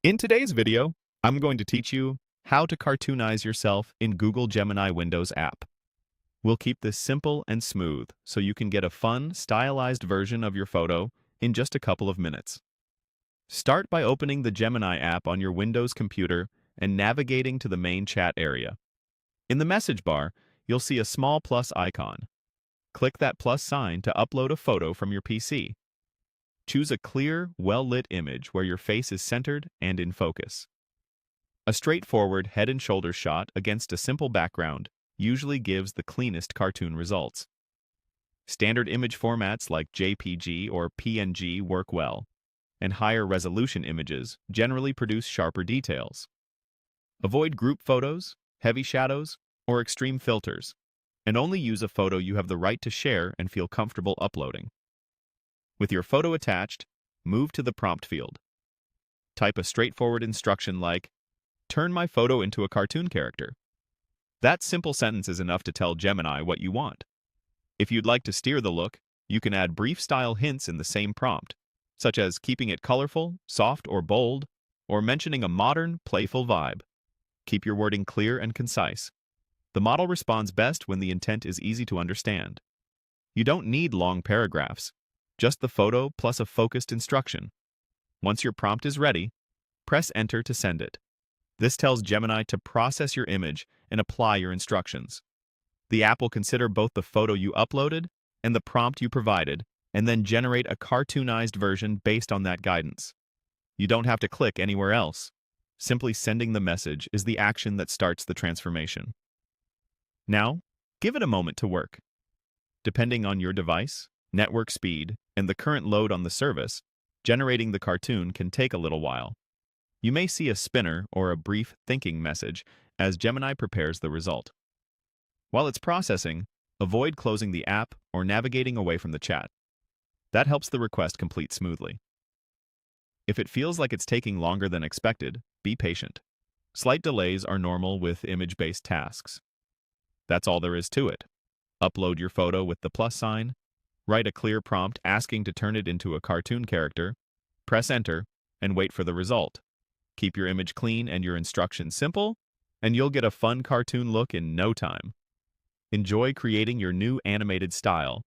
In today's video, I'm going to teach you how to cartoonize yourself in Google Gemini Windows app. We'll keep this simple and smooth so you can get a fun, stylized version of your photo in just a couple of minutes. Start by opening the Gemini app on your Windows computer and navigating to the main chat area. In the message bar, you'll see a small plus icon. Click that plus sign to upload a photo from your PC. Choose a clear, well-lit image where your face is centered and in focus. A straightforward head and shoulders shot against a simple background usually gives the cleanest cartoon results. Standard image formats like JPG or PNG work well, and higher resolution images generally produce sharper details. Avoid group photos, heavy shadows, or extreme filters, and only use a photo you have the right to share and feel comfortable uploading. With your photo attached, move to the prompt field. Type a straightforward instruction like, "Turn my photo into a cartoon character." That simple sentence is enough to tell Gemini what you want. If you'd like to steer the look, you can add brief style hints in the same prompt, such as keeping it colorful, soft, or bold, or mentioning a modern, playful vibe. Keep your wording clear and concise. The model responds best when the intent is easy to understand. You don't need long paragraphs, just the photo plus a focused instruction. Once your prompt is ready, press Enter to send it. This tells Gemini to process your image and apply your instructions. The app will consider both the photo you uploaded and the prompt you provided, and then generate a cartoonized version based on that guidance. You don't have to click anywhere else. Simply sending the message is the action that starts the transformation. Now, give it a moment to work. Depending on your device, network speed, and the current load on the service, generating the cartoon can take a little while. You may see a spinner or a brief thinking message as Gemini prepares the result. While it's processing, avoid closing the app or navigating away from the chat. That helps the request complete smoothly. If it feels like it's taking longer than expected, be patient. Slight delays are normal with image-based tasks. That's all there is to it. Upload your photo with the plus sign, write a clear prompt asking to turn it into a cartoon character, press Enter, and wait for the result. Keep your image clean and your instructions simple, and you'll get a fun cartoon look in no time. Enjoy creating your new animated style